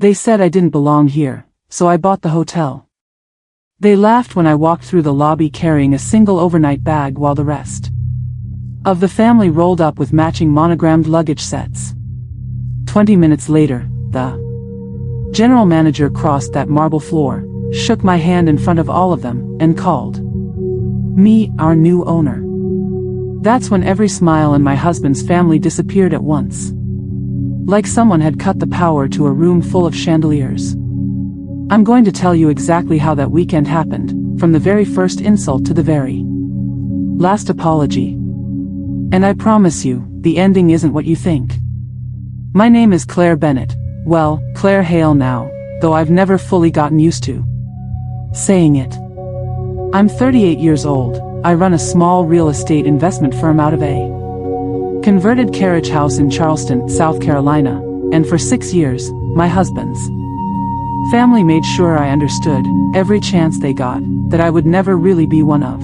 They said I didn't belong here, so I bought the hotel. They laughed when I walked through the lobby carrying a single overnight bag while the rest of the family rolled up with matching monogrammed luggage sets. 20 minutes later, the general manager crossed that marble floor, shook my hand in front of all of them, and called me our new owner. That's when every smile in my husband's family disappeared at once. Like someone had cut the power to a room full of chandeliers. I'm going to tell you exactly how that weekend happened, from the very first insult to the very last apology. And I promise you, the ending isn't what you think. My name is Claire Bennett, well, Claire Hale now, though I've never fully gotten used to saying it. I'm 38 years old, I run a small real estate investment firm out of a converted carriage house in Charleston, South Carolina, and for 6 years, my husband's family made sure I understood, every chance they got, that I would never really be one of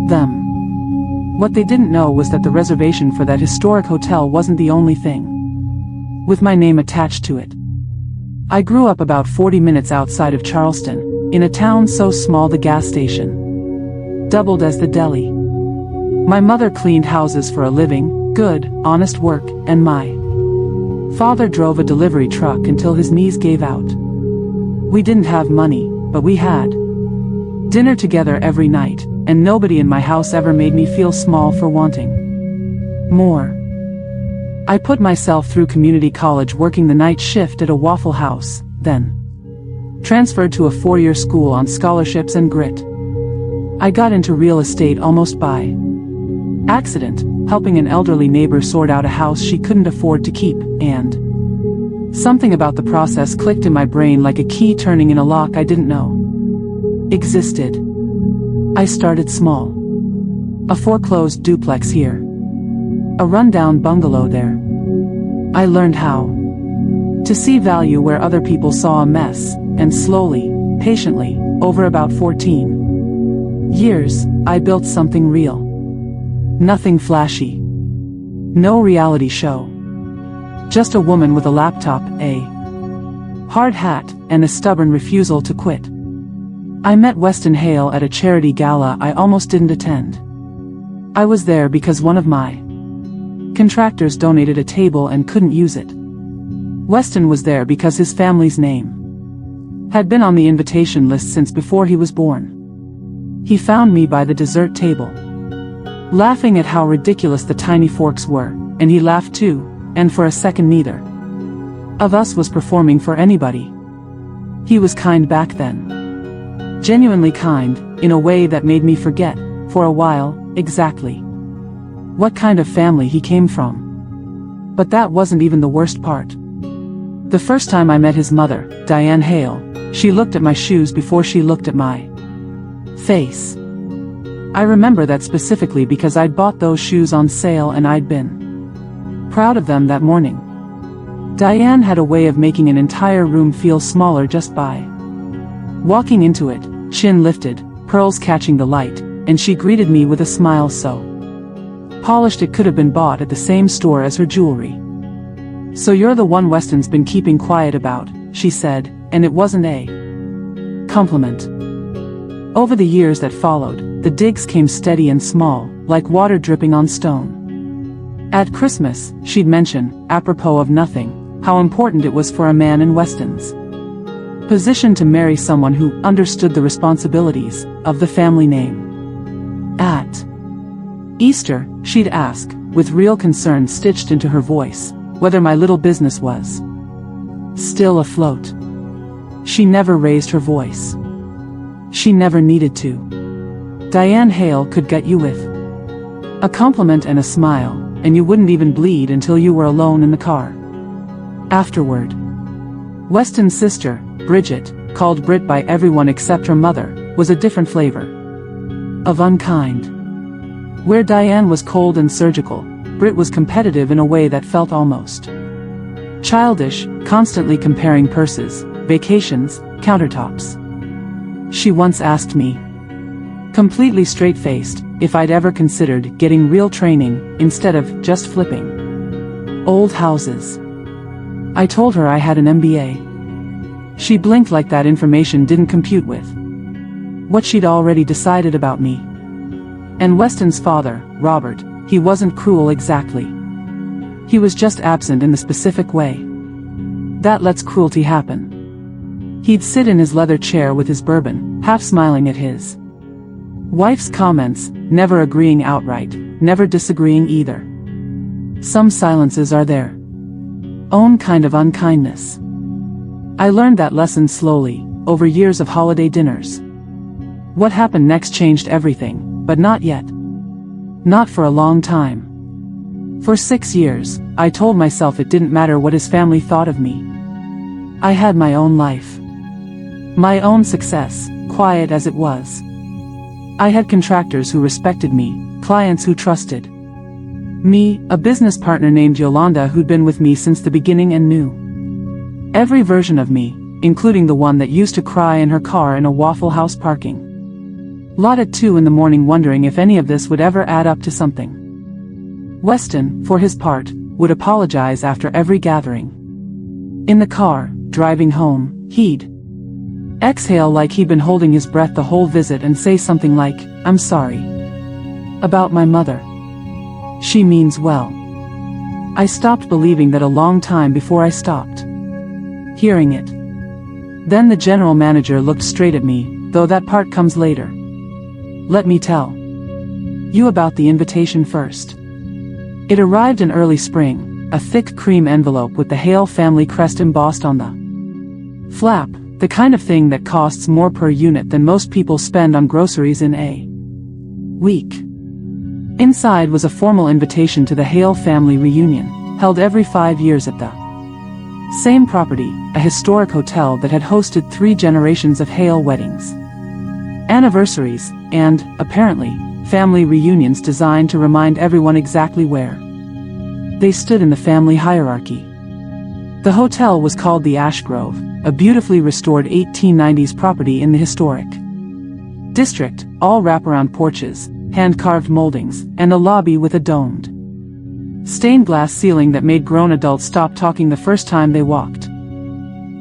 them. What they didn't know was that the reservation for that historic hotel wasn't the only thing with my name attached to it. I grew up about 40 minutes outside of Charleston, in a town so small the gas station doubled as the deli. My mother cleaned houses for a living, good, honest work, and my father drove a delivery truck until his knees gave out. We didn't have money, but we had dinner together every night, and nobody in my house ever made me feel small for wanting more. I put myself through community college working the night shift at a Waffle House, then transferred to a 4-year school on scholarships and grit. I got into real estate almost by accident, helping an elderly neighbor sort out a house she couldn't afford to keep, and something about the process clicked in my brain like a key turning in a lock I didn't know existed. I started small. A foreclosed duplex here. A rundown bungalow there. I learned how to see value where other people saw a mess, and slowly, patiently, over about 14 years, I built something real. Nothing flashy. No reality show. Just a woman with a laptop, a hard hat, and a stubborn refusal to quit. I met Weston Hale at a charity gala I almost didn't attend. I was there because one of my contractors donated a table and couldn't use it. Weston was there because his family's name had been on the invitation list since before he was born. He found me by the dessert table, laughing at how ridiculous the tiny forks were, and he laughed too, and for a second neither of us was performing for anybody. He was kind back then. Genuinely kind, in a way that made me forget, for a while, exactly what kind of family he came from. But that wasn't even the worst part. The first time I met his mother, Diane Hale, she looked at my shoes before she looked at my face. I remember that specifically because I'd bought those shoes on sale and I'd been proud of them that morning. Diane had a way of making an entire room feel smaller just by walking into it, chin lifted, pearls catching the light, and she greeted me with a smile so polished it could have been bought at the same store as her jewelry. "So you're the one Weston's been keeping quiet about," she said, and it wasn't a compliment. Over the years that followed, the digs came steady and small, like water dripping on stone. At Christmas, she'd mention, apropos of nothing, how important it was for a man in Weston's position to marry someone who understood the responsibilities of the family name. At Easter, she'd ask, with real concern stitched into her voice, whether my little business was still afloat. She never raised her voice. She never needed to. Diane Hale could get you with a compliment and a smile, and you wouldn't even bleed until you were alone in the car afterward. Weston's sister, Bridget, called Brit by everyone except her mother, was a different flavor of unkind. Where Diane was cold and surgical, Brit was competitive in a way that felt almost childish, constantly comparing purses, vacations, countertops. She once asked me, completely straight-faced, if I'd ever considered getting real training, instead of just flipping old houses. I told her I had an MBA. She blinked like that information didn't compute with what she'd already decided about me. And Weston's father, Robert, he wasn't cruel exactly. He was just absent in the specific way that lets cruelty happen. He'd sit in his leather chair with his bourbon, half smiling at his wife's comments, never agreeing outright, never disagreeing either. Some silences are their own kind of unkindness. I learned that lesson slowly, over years of holiday dinners. What happened next changed everything, but not yet. Not for a long time. For 6 years, I told myself it didn't matter what his family thought of me. I had my own life. My own success, quiet as it was. I had contractors who respected me, clients who trusted me, a business partner named Yolanda who'd been with me since the beginning and knew every version of me, including the one that used to cry in her car in a Waffle House parking lot at 2 in the morning wondering if any of this would ever add up to something. Weston, for his part, would apologize after every gathering. In the car, driving home, he'd exhale like he'd been holding his breath the whole visit and say something like, "I'm sorry about my mother. She means well." I stopped believing that a long time before I stopped hearing it. Then the general manager looked straight at me, though that part comes later. "Let me tell you about the invitation first." It arrived in early spring, a thick cream envelope with the Hale family crest embossed on the flap, the kind of thing that costs more per unit than most people spend on groceries in a week. Inside was a formal invitation to the Hale family reunion, held every 5 years at the same property, a historic hotel that had hosted 3 generations of Hale weddings, anniversaries, and, apparently, family reunions designed to remind everyone exactly where they stood in the family hierarchy. The hotel was called the Ash Grove, a beautifully restored 1890s property in the historic district, all wraparound porches, hand-carved moldings, and a lobby with a domed stained glass ceiling that made grown adults stop talking the first time they walked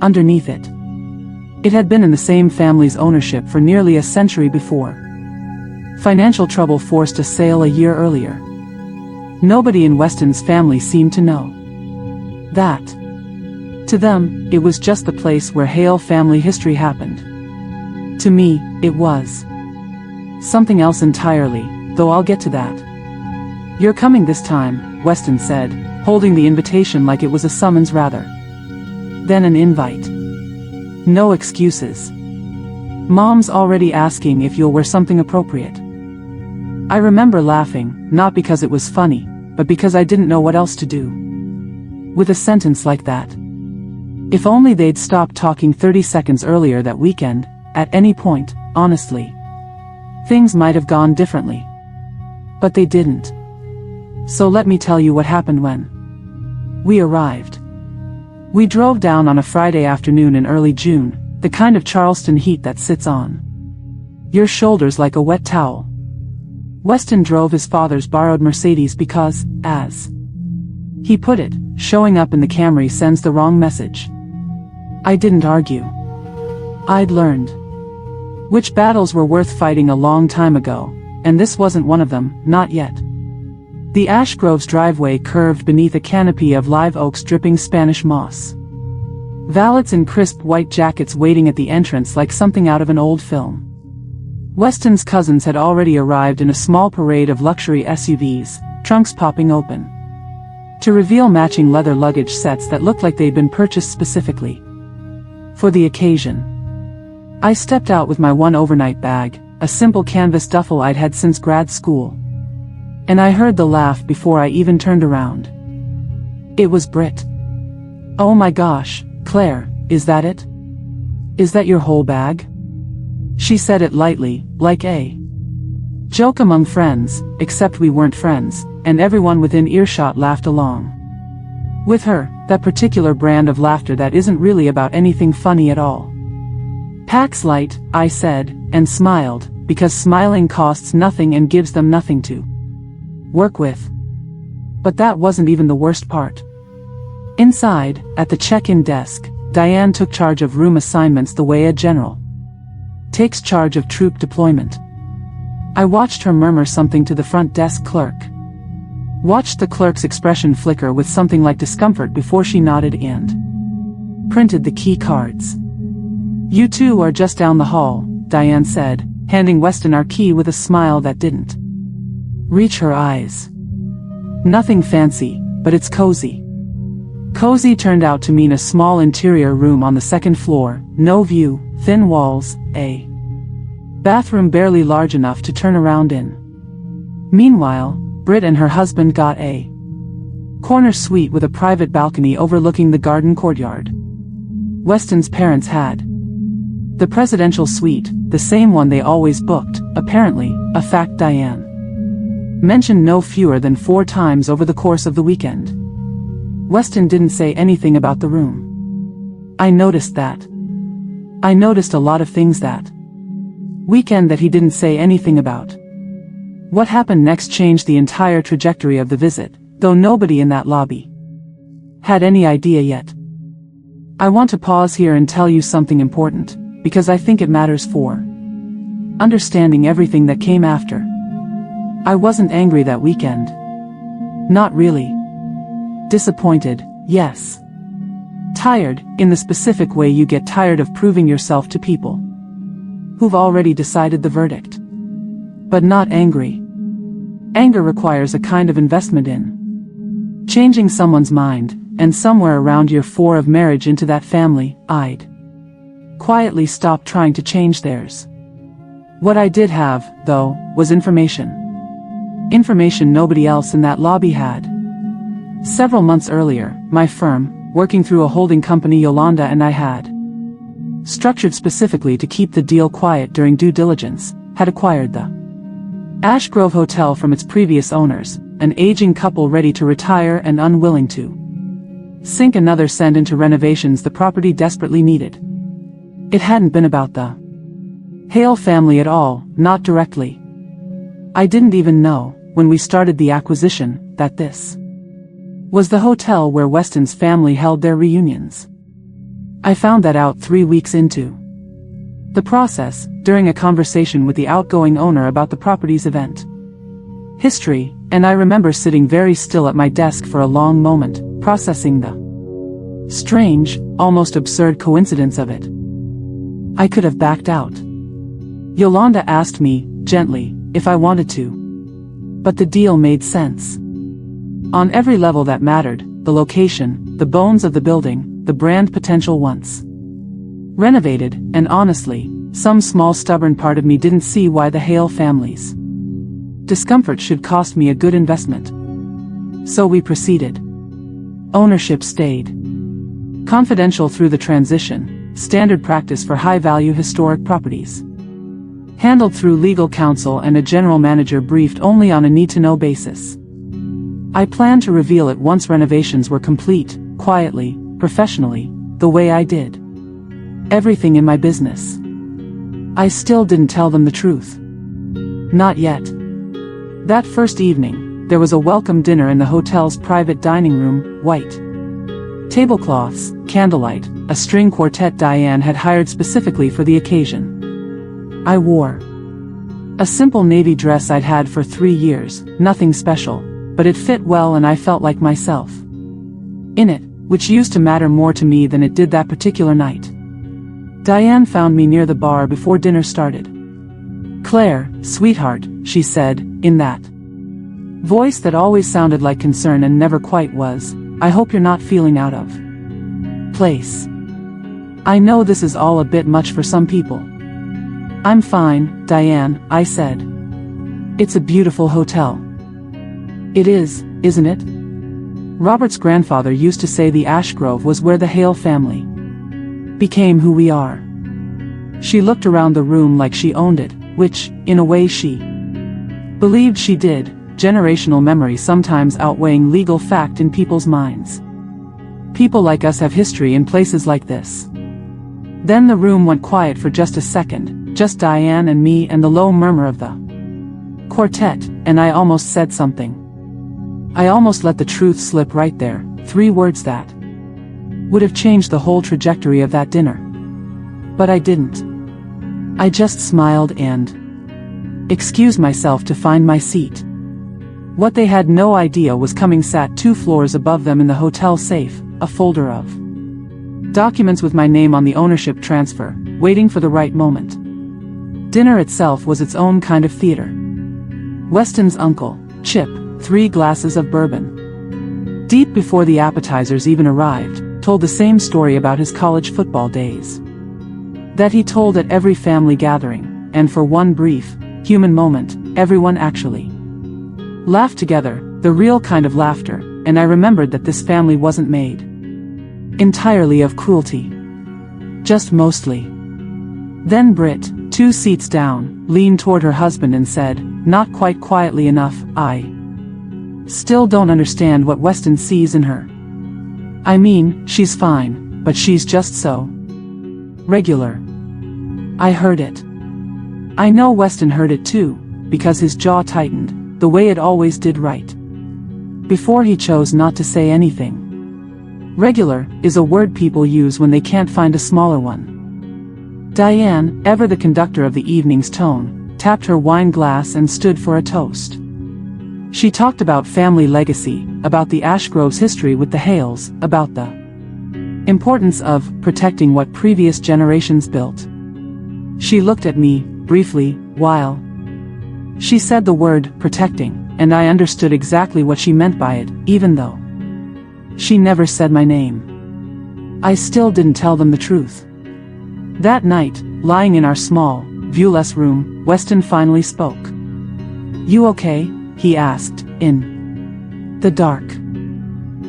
underneath it. It had been in the same family's ownership for nearly a century before financial trouble forced a sale a year earlier. Nobody in Weston's family seemed to know that. To them, it was just the place where Hale family history happened. To me, it was something else entirely, though I'll get to that. "You're coming this time," Weston said, holding the invitation like it was a summons rather than an invite. "No excuses. Mom's already asking if you'll wear something appropriate." I remember laughing, not because it was funny, but because I didn't know what else to do with a sentence like that. If only they'd stopped talking 30 seconds earlier that weekend, at any point, honestly, things might have gone differently. But they didn't. So let me tell you what happened when we arrived. We drove down on a Friday afternoon in early June, the kind of Charleston heat that sits on your shoulders like a wet towel. Weston drove his father's borrowed Mercedes because, as he put it, showing up in the Camry sends the wrong message. I didn't argue. I'd learned which battles were worth fighting a long time ago, and this wasn't one of them, not yet. The Ash Grove's driveway curved beneath a canopy of live oaks dripping Spanish moss. Valets in crisp white jackets waiting at the entrance like something out of an old film. Weston's cousins had already arrived in a small parade of luxury SUVs, trunks popping open to reveal matching leather luggage sets that looked like they'd been purchased specifically for the occasion. I stepped out with my one overnight bag, a simple canvas duffel I'd had since grad school. And I heard the laugh before I even turned around. It was Britt. "Oh my gosh, Claire, is that it? Is that your whole bag?" She said it lightly, like a joke among friends, except we weren't friends, and everyone within earshot laughed along with her, that particular brand of laughter that isn't really about anything funny at all. "Pax light," I said, and smiled, because smiling costs nothing and gives them nothing to work with. But that wasn't even the worst part. Inside, at the check-in desk, Diane took charge of room assignments the way a general takes charge of troop deployment. I watched her murmur something to the front desk clerk. Watched the clerk's expression flicker with something like discomfort before she nodded and printed the key cards. "You two are just down the hall," Diane said, handing Weston our key with a smile that didn't reach her eyes. "Nothing fancy, but it's cozy." Cozy turned out to mean a small interior room on the second floor, no view, thin walls, a bathroom barely large enough to turn around in. Meanwhile, Britt and her husband got a corner suite with a private balcony overlooking the garden courtyard. Weston's parents had the presidential suite, the same one they always booked, apparently, a fact Diane mentioned no fewer than 4 times over the course of the weekend. Weston didn't say anything about the room. I noticed that. I noticed a lot of things that weekend that he didn't say anything about. What happened next changed the entire trajectory of the visit, though nobody in that lobby had any idea yet. I want to pause here and tell you something important, because I think it matters for understanding everything that came after. I wasn't angry that weekend. Not really. Disappointed, yes. Tired, in the specific way you get tired of proving yourself to people who've already decided the verdict. But not angry. Anger requires a kind of investment in changing someone's mind, and somewhere around year 4 of marriage into that family, I'd quietly stopped trying to change theirs. What I did have, though, was information. Information nobody else in that lobby had. Several months earlier, my firm, working through a holding company Yolanda and I had structured specifically to keep the deal quiet during due diligence, had acquired the Ash Grove Hotel from its previous owners, an aging couple ready to retire and unwilling to sink another cent into renovations the property desperately needed. It hadn't been about the Hale family at all, not directly. I didn't even know, when we started the acquisition, that this was the hotel where Weston's family held their reunions. I found that out 3 weeks into the process, during a conversation with the outgoing owner about the property's event history, and I remember sitting very still at my desk for a long moment, processing the strange, almost absurd coincidence of it. I could have backed out. Yolanda asked me, gently, if I wanted to. But the deal made sense. On every level that mattered, the location, the bones of the building, the brand potential once renovated, and honestly, some small stubborn part of me didn't see why the Hale family's discomfort should cost me a good investment. So we proceeded. Ownership stayed confidential through the transition, standard practice for high-value historic properties. Handled through legal counsel and a general manager briefed only on a need-to-know basis. I planned to reveal it once renovations were complete, quietly, professionally, the way I did everything in my business. I still didn't tell them the truth. Not yet. That first evening, there was a welcome dinner in the hotel's private dining room, white tablecloths, candlelight, a string quartet Diane had hired specifically for the occasion. I wore a simple navy dress I'd had for 3 years, nothing special, but it fit well and I felt like myself in it, which used to matter more to me than it did that particular night. Diane found me near the bar before dinner started. "Claire, sweetheart," she said, in that voice that always sounded like concern and never quite was, "I hope you're not feeling out of place. I know this is all a bit much for some people." "I'm fine, Diane," I said. "It's a beautiful hotel." "It is, isn't it? Robert's grandfather used to say the Ash Grove was where the Hale family became who we are." She looked around the room like she owned it, which, in a way she believed she did, generational memory sometimes outweighing legal fact in people's minds. People like us have history in places like this. Then the room went quiet for just a second, just Diane and me and the low murmur of the quartet, and I almost said something. I almost let the truth slip right there, 3 words that would have changed the whole trajectory of that dinner. But I didn't. I just smiled and excused myself to find my seat. What they had no idea was coming sat 2 floors above them in the hotel safe, a folder of documents with my name on the ownership transfer, waiting for the right moment. Dinner itself was its own kind of theater. Weston's uncle, Chip, 3 glasses of bourbon, deep before the appetizers even arrived, told the same story about his college football days that he told at every family gathering, and for one brief, human moment, everyone actually laughed together, the real kind of laughter, and I remembered that this family wasn't made entirely of cruelty. Just mostly. Then Britt, 2 seats down, leaned toward her husband and said, not quite quietly enough, I still don't understand what Weston sees in her. I mean, she's fine, but she's just so regular. I heard it. I know Weston heard it too, because his jaw tightened, the way it always did right before he chose not to say anything. Regular is a word people use when they can't find a smaller one. Diane, ever the conductor of the evening's tone, tapped her wine glass and stood for a toast. She talked about family legacy, about the Ashgrove's history with the Hales, about the importance of protecting what previous generations built. She looked at me, briefly, while she said the word protecting, and I understood exactly what she meant by it, even though she never said my name. I still didn't tell them the truth. That night, lying in our small, viewless room, Weston finally spoke. You okay? He asked, in the dark.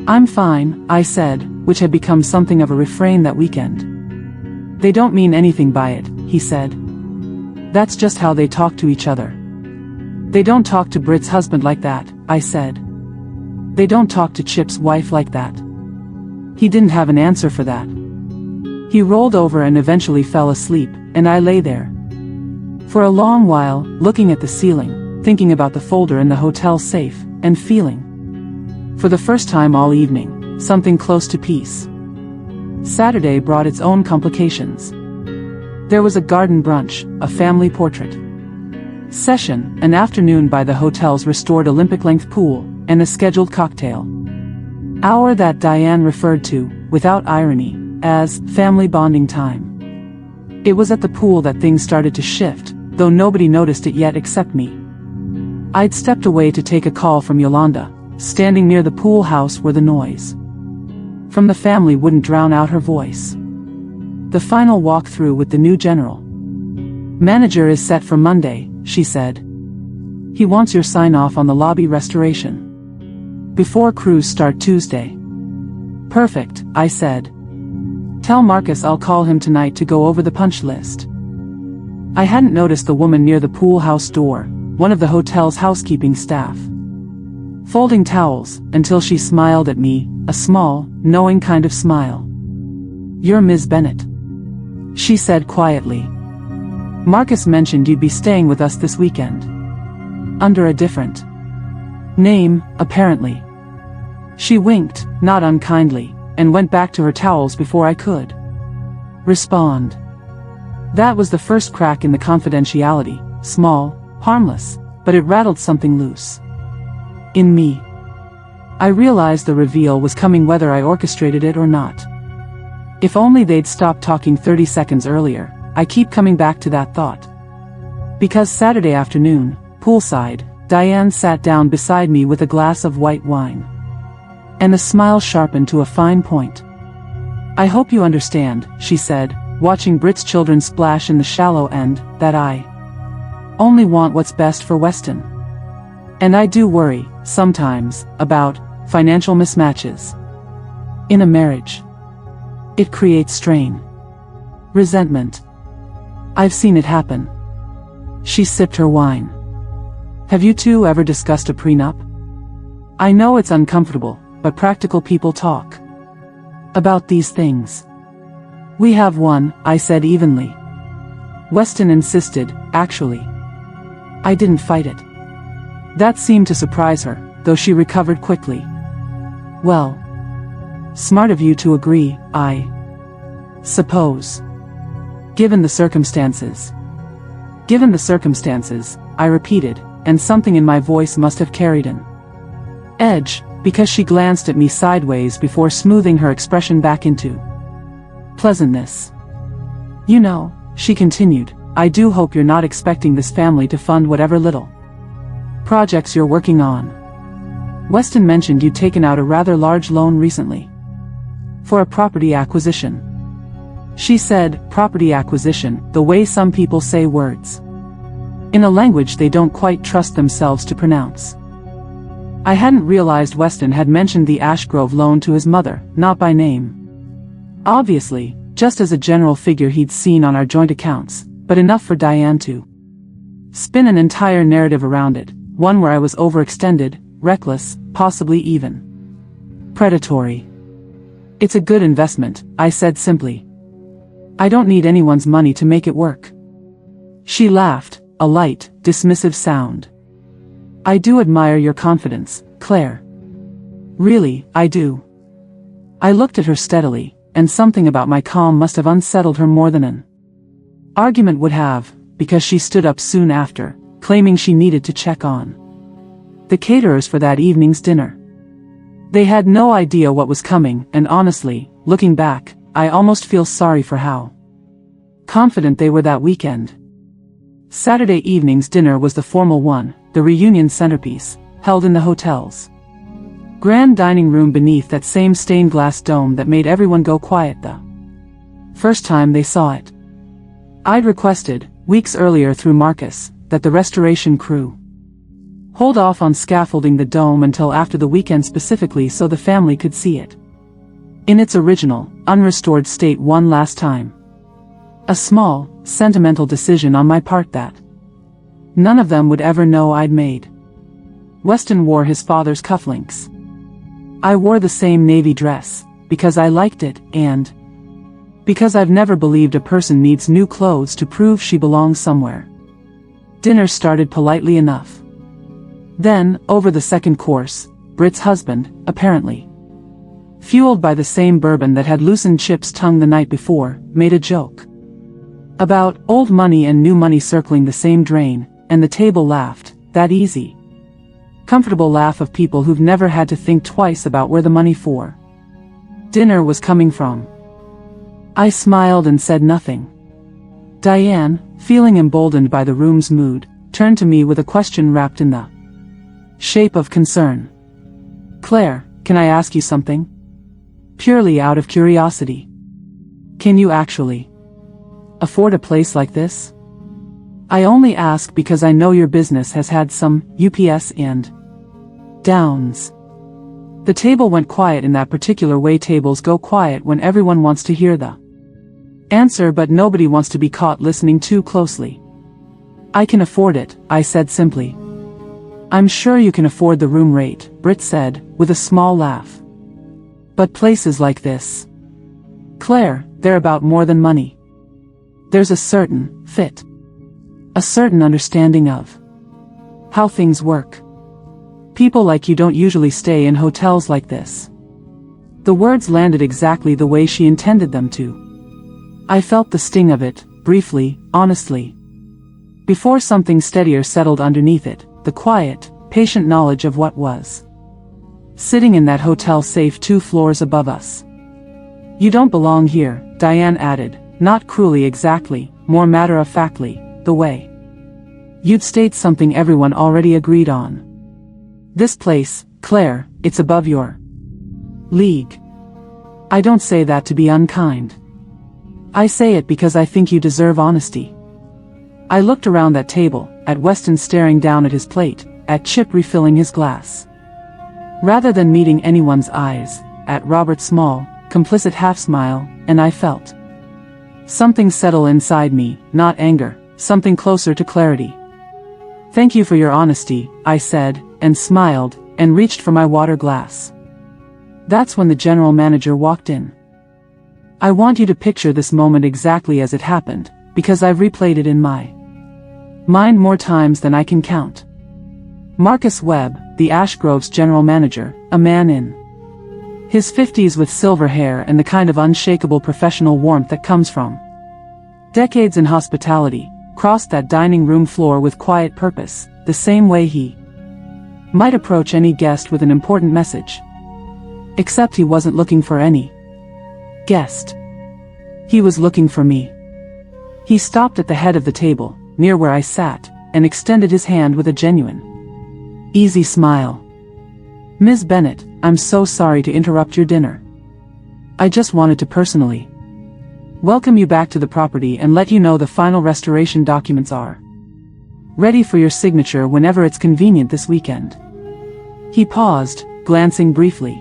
I'm fine, I said, which had become something of a refrain that weekend. They don't mean anything by it, he said. That's just how they talk to each other. They don't talk to Britt's husband like that, I said. They don't talk to Chip's wife like that. He didn't have an answer for that. He rolled over and eventually fell asleep, and I lay there for a long while, looking at the ceiling, thinking about the folder in the hotel safe, and feeling, for the first time all evening, something close to peace. Saturday brought its own complications. There was a garden brunch, a family portrait session, an afternoon by the hotel's restored Olympic-length pool, and a scheduled cocktail hour that Diane referred to, without irony, as family bonding time. It was at the pool that things started to shift, though nobody noticed it yet except me. I'd stepped away to take a call from Yolanda, standing near the pool house where the noise from the family wouldn't drown out her voice. The final walkthrough with the new general manager is set for Monday, she said. He wants your sign-off on the lobby restoration before crews start Tuesday. Perfect, I said. Tell Marcus I'll call him tonight to go over the punch list. I hadn't noticed the woman near the pool house door, one of the hotel's housekeeping staff, folding towels, until she smiled at me, a small, knowing kind of smile. You're Ms. Bennett, she said quietly. Marcus mentioned you'd be staying with us this weekend. Under a different name, apparently. She winked, not unkindly, and went back to her towels before I could respond. That was the first crack in the confidentiality, small, harmless, but it rattled something loose in me. I realized the reveal was coming whether I orchestrated it or not. If only they'd stopped talking 30 seconds earlier. I keep coming back to that thought. Because Saturday afternoon, poolside, Diane sat down beside me with a glass of white wine, and a smile sharpened to a fine point. I hope you understand, she said, watching Britt's children splash in the shallow end, that I only want what's best for Weston. And I do worry, sometimes, about financial mismatches in a marriage. It creates strain, resentment. I've seen it happen. She sipped her wine. Have you two ever discussed a prenup? I know it's uncomfortable, but practical people talk about these things. We have one, I said evenly. Weston insisted, actually. I didn't fight it. That seemed to surprise her, though she recovered quickly. Well, Smart of you to agree, I suppose. Given the circumstances. Given the circumstances, I repeated, and something in my voice must have carried an edge, because she glanced at me sideways before smoothing her expression back into pleasantness. You know, she continued, I do hope you're not expecting this family to fund whatever little projects you're working on. Weston mentioned you'd taken out a rather large loan recently for a property acquisition. She said, property acquisition, the way some people say words, in a language they don't quite trust themselves to pronounce. I hadn't realized Weston had mentioned the Ashgrove loan to his mother, not by name. Obviously, just as a general figure he'd seen on our joint accounts, but enough for Diane to spin an entire narrative around it, one where I was overextended, reckless, possibly even predatory. It's a good investment, I said simply. I don't need anyone's money to make it work. She laughed, a light, dismissive sound. I do admire your confidence, Claire. Really, I do. I looked at her steadily, and something about my calm must have unsettled her more than an argument would have, because she stood up soon after, claiming she needed to check on the caterers for that evening's dinner. They had no idea what was coming, and honestly, looking back, I almost feel sorry for how confident they were that weekend. Saturday evening's dinner was the formal one, the reunion centerpiece, held in the hotel's grand dining room beneath that same stained glass dome that made everyone go quiet the first time they saw it. I'd requested, weeks earlier through Marcus, that the restoration crew hold off on scaffolding the dome until after the weekend specifically so the family could see it in its original, unrestored state one last time. A small, sentimental decision on my part that none of them would ever know I'd made. Weston wore his father's cufflinks. I wore the same navy dress, because I liked it, and because I've never believed a person needs new clothes to prove she belongs somewhere. Dinner started politely enough. Then, over the second course, Britt's husband, apparently fueled by the same bourbon that had loosened Chip's tongue the night before, made a joke about old money and new money circling the same drain, and the table laughed, that easy, comfortable laugh of people who've never had to think twice about where the money for dinner was coming from. I smiled and said nothing. Diane, feeling emboldened by the room's mood, turned to me with a question wrapped in the shape of concern. Claire, can I ask you something? Purely out of curiosity. Can you actually afford a place like this? I only ask because I know your business has had some ups and downs. The table went quiet in that particular way tables go quiet when everyone wants to hear the answer but nobody wants to be caught listening too closely. I can afford it, I said simply. I'm sure you can afford the room rate, Britt said, with a small laugh. But places like this, Claire, they're about more than money. There's a certain fit. A certain understanding of how things work. People like you don't usually stay in hotels like this. The words landed exactly the way she intended them to. I felt the sting of it, briefly, honestly. Before something steadier settled underneath it, the quiet, patient knowledge of what was sitting in that hotel safe 2 floors above us. You don't belong here, Diane added, not cruelly exactly, more matter-of-factly, the way you'd state something everyone already agreed on. This place, Claire, it's above your league. I don't say that to be unkind. I say it because I think you deserve honesty. I looked around that table, at Weston staring down at his plate, at Chip refilling his glass. Rather than meeting anyone's eyes, at Robert's small, complicit half-smile, and I felt something settle inside me, not anger, something closer to clarity. Thank you for your honesty, I said, and smiled, and reached for my water glass. That's when the general manager walked in. I want you to picture this moment exactly as it happened, because I've replayed it in my mind more times than I can count. Marcus Webb, the Ashgrove's general manager, a man in His 50s with silver hair and the kind of unshakable professional warmth that comes from decades in hospitality, crossed that dining room floor with quiet purpose, the same way he might approach any guest with an important message. Except he wasn't looking for any guest. He was looking for me. He stopped at the head of the table, near where I sat, and extended his hand with a genuine, easy smile. "Ms. Bennett, I'm so sorry to interrupt your dinner. I just wanted to personally welcome you back to the property and let you know the final restoration documents are ready for your signature whenever it's convenient this weekend." He paused, glancing briefly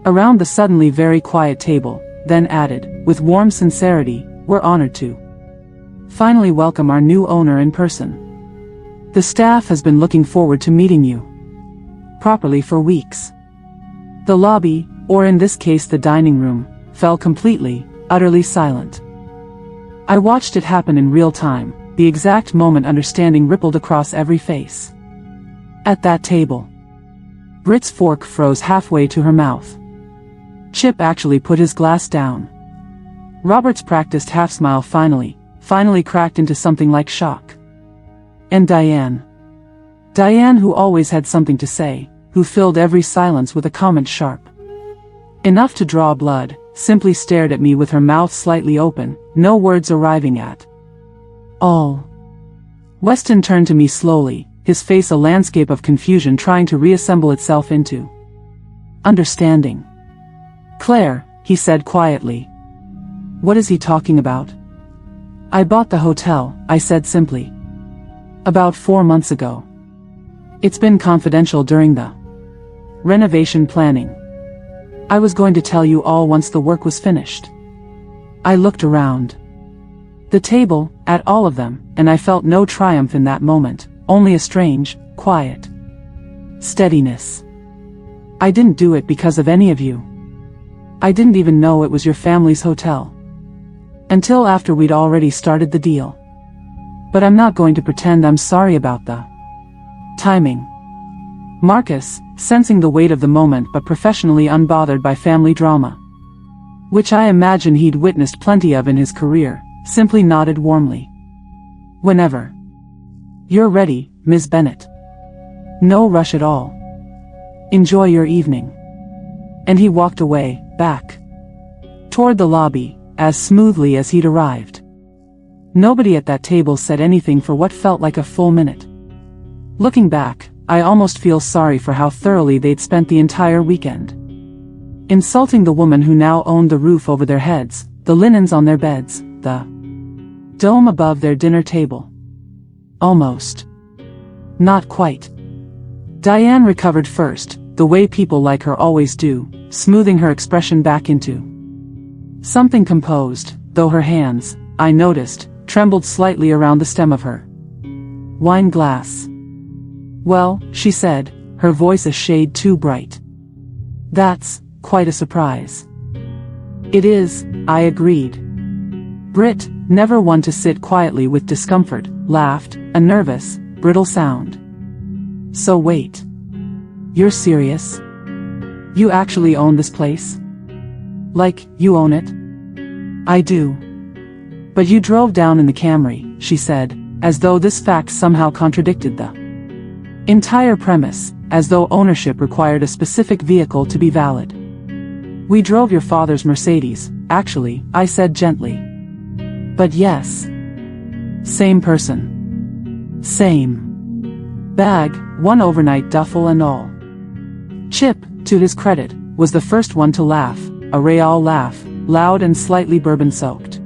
around the suddenly very quiet table, then added, with warm sincerity, "We're honored to finally welcome our new owner in person. The staff has been looking forward to meeting you properly for weeks." The lobby, or in this case the dining room, fell completely, utterly silent. I watched it happen in real time, the exact moment understanding rippled across every face. At that table, Brit's fork froze halfway to her mouth. Chip actually put his glass down. Robert's practiced half-smile finally cracked into something like shock. And Diane, who always had something to say, who filled every silence with a comment sharp enough to draw blood, simply stared at me with her mouth slightly open, no words arriving at all. Weston turned to me slowly, his face a landscape of confusion trying to reassemble itself into understanding. "Claire," he said quietly. "What is he talking about?" "I bought the hotel," I said simply. "About 4 months ago. It's been confidential during the renovation planning. I was going to tell you all once the work was finished." I looked around the table, at all of them, and I felt no triumph in that moment, only a strange, quiet steadiness. "I didn't do it because of any of you. I didn't even know it was your family's hotel until after we'd already started the deal. But I'm not going to pretend I'm sorry about the timing." Marcus, sensing the weight of the moment but professionally unbothered by family drama, which I imagine he'd witnessed plenty of in his career, simply nodded warmly. "Whenever you're ready, Ms. Bennett. No rush at all. Enjoy your evening." And he walked away, back toward the lobby, as smoothly as he'd arrived. Nobody at that table said anything for what felt like a full minute. Looking back, I almost feel sorry for how thoroughly they'd spent the entire weekend insulting the woman who now owned the roof over their heads, the linens on their beds, the dome above their dinner table. Almost. Not quite. Diane recovered first, the way people like her always do, smoothing her expression back into something composed, though her hands, I noticed, trembled slightly around the stem of her wine glass. "Well," she said, her voice a shade too bright. "That's quite a surprise." "It is," I agreed. Brit, never one to sit quietly with discomfort, laughed, a nervous, brittle sound. "So wait. You're serious? You actually own this place? Like, you own it?" "I do." "But you drove down in the Camry," she said, as though this fact somehow contradicted the entire premise, as though ownership required a specific vehicle to be valid. "We drove your father's Mercedes, actually," I said gently. "But yes. Same person. Same bag, one overnight duffel and all." Chip, to his credit, was the first one to laugh, a Real laugh, loud and slightly bourbon-soaked.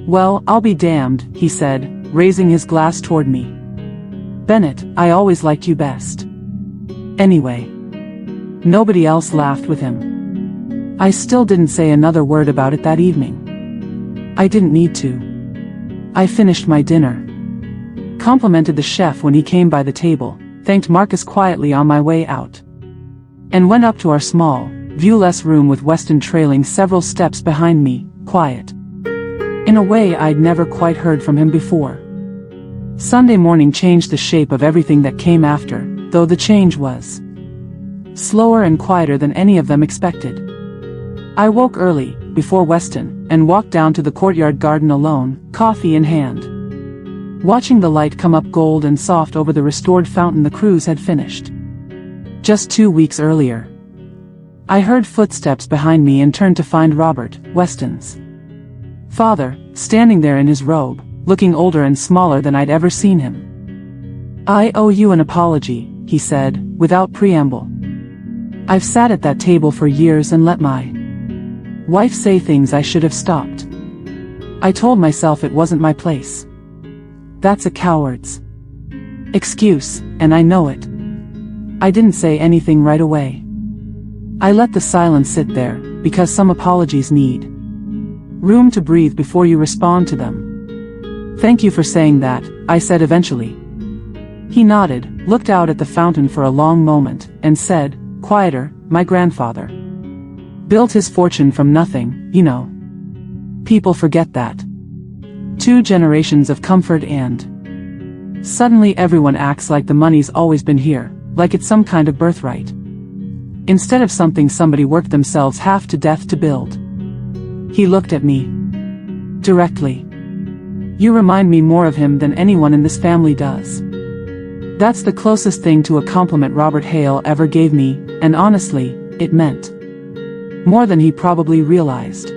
"Well, I'll be damned," he said, raising his glass toward me. "Bennett, I always liked you best." Anyway. Nobody else laughed with him. I still didn't say another word about it that evening. I didn't need to. I finished my dinner, complimented the chef when he came by the table, thanked Marcus quietly on my way out, and went up to our small, viewless room with Weston trailing several steps behind me, quiet in a way I'd never quite heard from him before. Sunday morning changed the shape of everything that came after, though the change was slower and quieter than any of them expected. I woke early, before Weston, and walked down to the courtyard garden alone, coffee in hand. Watching the light come up gold and soft over the restored fountain the cruise had finished. Just 2 weeks earlier. I heard footsteps behind me and turned to find Robert, Weston's father, standing there in his robe, looking older and smaller than I'd ever seen him. "I owe you an apology," he said, without preamble. "I've sat at that table for years and let my wife say things I should have stopped. I told myself it wasn't my place. That's a coward's excuse, and I know it. I didn't say anything right away. I let the silence sit there, because some apologies need room to breathe before you respond to them. Thank you for saying that," I said eventually. He nodded, looked out at the fountain for a long moment, and said, quieter, "My grandfather built his fortune from nothing, you know. People forget that. 2 generations of comfort and suddenly everyone acts like the money's always been here, like it's some kind of birthright. Instead of something somebody worked themselves half to death to build." He looked at me directly. "You remind me more of him than anyone in this family does." That's the closest thing to a compliment Robert Hale ever gave me, and honestly, it meant more than he probably realized.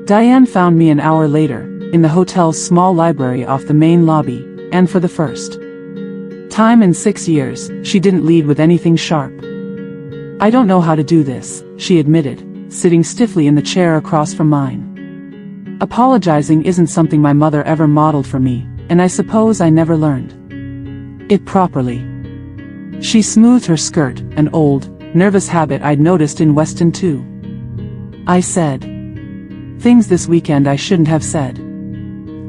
Diane found me an hour later, in the hotel's small library off the main lobby, and for the first time in 6 years, she didn't lead with anything sharp. "I don't know how to do this," she admitted, sitting stiffly in the chair across from mine. "Apologizing isn't something my mother ever modeled for me, and I suppose I never learned it properly." She smoothed her skirt, an old, nervous habit I'd noticed in Weston too. I said things this weekend I shouldn't have said.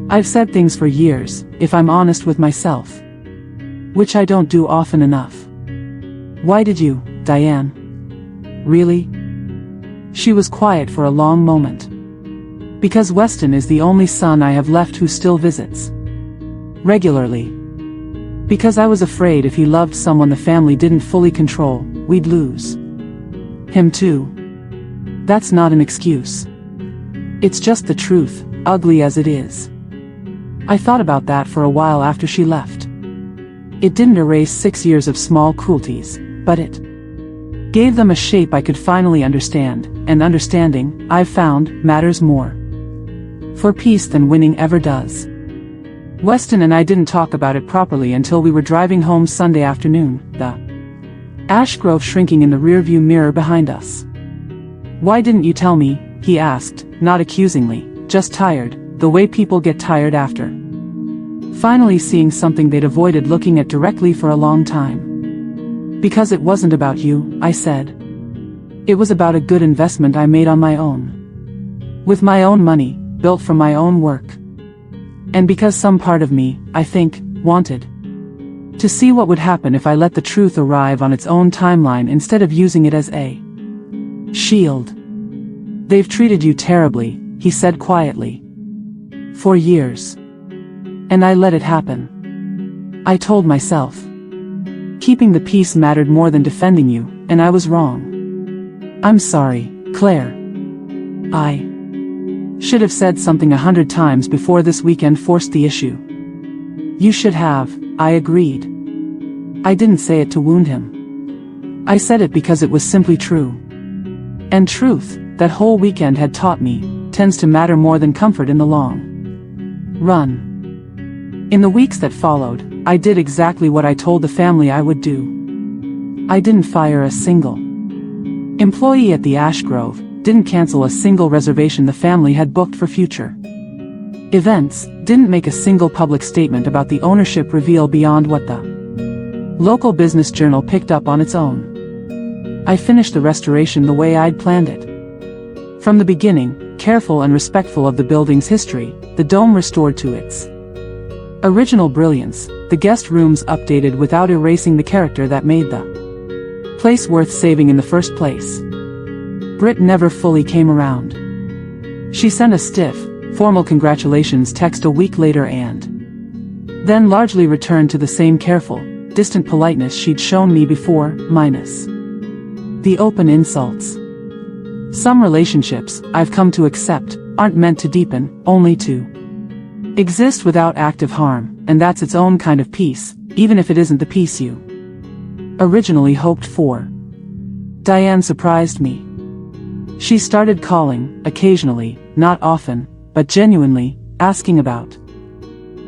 I've said things for years, if I'm honest with myself. Which I don't do often enough. "Why did you, Diane? Really?" She was quiet for a long moment. "Because Weston is the only son I have left who still visits regularly. Because I was afraid if he loved someone the family didn't fully control, we'd lose him too. That's not an excuse. It's just the truth, ugly as it is." I thought about that for a while after she left. It didn't erase 6 years of small cruelties, but it gave them a shape I could finally understand, and understanding, I've found, matters more for peace than winning ever does. Weston and I didn't talk about it properly until we were driving home Sunday afternoon, the ash grove shrinking in the rearview mirror behind us. "Why didn't you tell me?" he asked, not accusingly, just tired, the way people get tired after finally seeing something they'd avoided looking at directly for a long time. "Because it wasn't about you," I said. "It was about a good investment I made on my own. With my own money, built from my own work. And because some part of me, I think, wanted to see what would happen if I let the truth arrive on its own timeline instead of using it as a shield. They've treated you terribly," he said quietly. "For years. And I let it happen. I told myself keeping the peace mattered more than defending you, and I was wrong. I'm sorry, Claire. I should have said something 100 times before this weekend forced the issue." "You should have," I agreed. I didn't say it to wound him. I said it because it was simply true. And truth, that whole weekend had taught me, tends to matter more than comfort in the long run. In the weeks that followed, I did exactly what I told the family I would do. I didn't fire a single employee at the Ash Grove, didn't cancel a single reservation the family had booked for future events, didn't make a single public statement about the ownership reveal beyond what the local business journal picked up on its own. I finished the restoration the way I'd planned it. From the beginning, careful and respectful of the building's history, the dome restored to its original brilliance, the guest rooms updated without erasing the character that made the place worth saving in the first place. Britt never fully came around. She sent a stiff, formal congratulations text a week later and then largely returned to the same careful, distant politeness she'd shown me before, minus The open insults. Some relationships, I've come to accept, aren't meant to deepen, only to exist without active harm, and that's its own kind of peace, even if it isn't the peace you originally hoped for. Diane surprised me. She started calling, occasionally, not often, but genuinely, asking about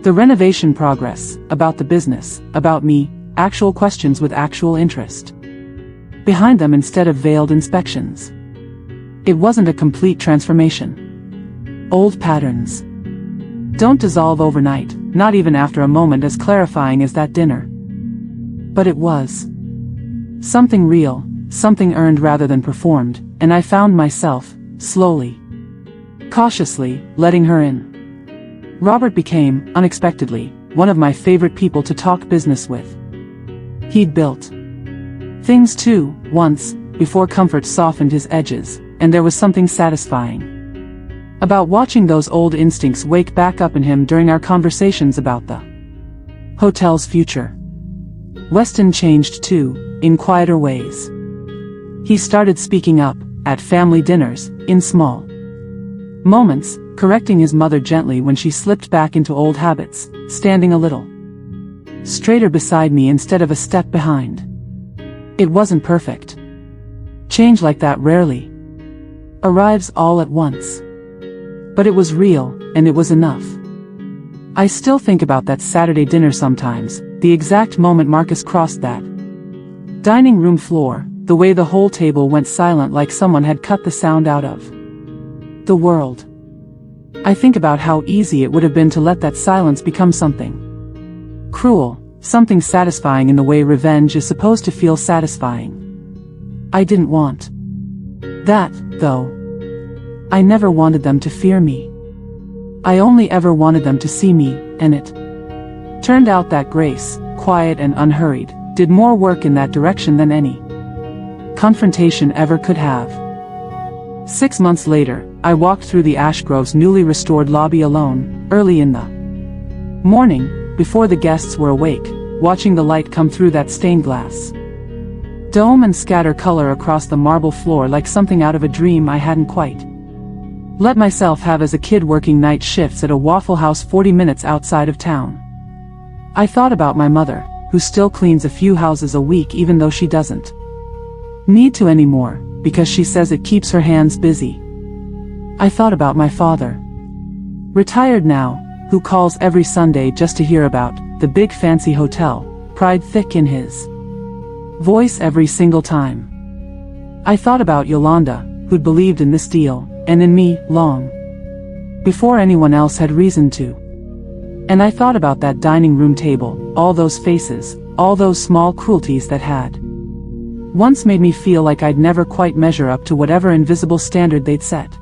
the renovation progress, about the business, about me, actual questions with actual interest behind them instead of veiled inspections. It wasn't a complete transformation. Old patterns don't dissolve overnight, not even after a moment as clarifying as that dinner. But it was something real, something earned rather than performed, and I found myself, slowly, cautiously, letting her in. Robert became, unexpectedly, one of my favorite people to talk business with. He'd built things too, once, before comfort softened his edges, and there was something satisfying about watching those old instincts wake back up in him during our conversations about the hotel's future. Weston changed too, in quieter ways. He started speaking up, at family dinners, in small moments, correcting his mother gently when she slipped back into old habits, standing a little straighter beside me instead of a step behind. It wasn't perfect. Change like that rarely arrives all at once. But it was real, and it was enough. I still think about that Saturday dinner sometimes, the exact moment Marcus crossed that dining room floor, the way the whole table went silent like someone had cut the sound out of the world. I think about how easy it would have been to let that silence become something cruel, something satisfying in the way revenge is supposed to feel satisfying. I didn't want that, though. I never wanted them to fear me. I only ever wanted them to see me, and it turned out that Grace, quiet and unhurried, did more work in that direction than any confrontation ever could have. 6 months later, I walked through the Ashgrove's newly restored lobby alone, early in the morning, before the guests were awake, watching the light come through that stained glass dome and scatter color across the marble floor like something out of a dream I hadn't quite let myself have as a kid working night shifts at a Waffle House 40 minutes outside of town. I thought about my mother, who still cleans a few houses a week even though she doesn't need to anymore, because she says it keeps her hands busy. I thought about my father, retired now, who calls every Sunday just to hear about the big fancy hotel, pride thick in his voice every single time. I thought about Yolanda, who'd believed in this deal, and in me, long before anyone else had reason to. And I thought about that dining room table, all those faces, all those small cruelties that had once made me feel like I'd never quite measure up to whatever invisible standard they'd set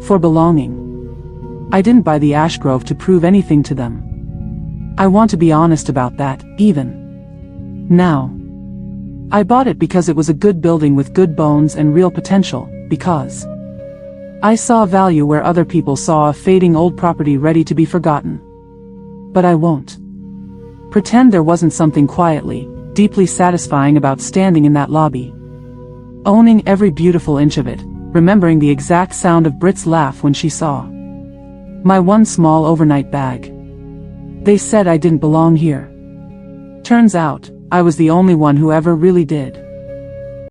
for belonging. I didn't buy the Ashgrove to prove anything to them. I want to be honest about that, even now. I bought it because it was a good building with good bones and real potential, because I saw value where other people saw a fading old property ready to be forgotten. But I won't pretend there wasn't something quietly, deeply satisfying about standing in that lobby, owning every beautiful inch of it, remembering the exact sound of Brit's laugh when she saw my one small overnight bag. They said I didn't belong here. Turns out, I was the only one who ever really did.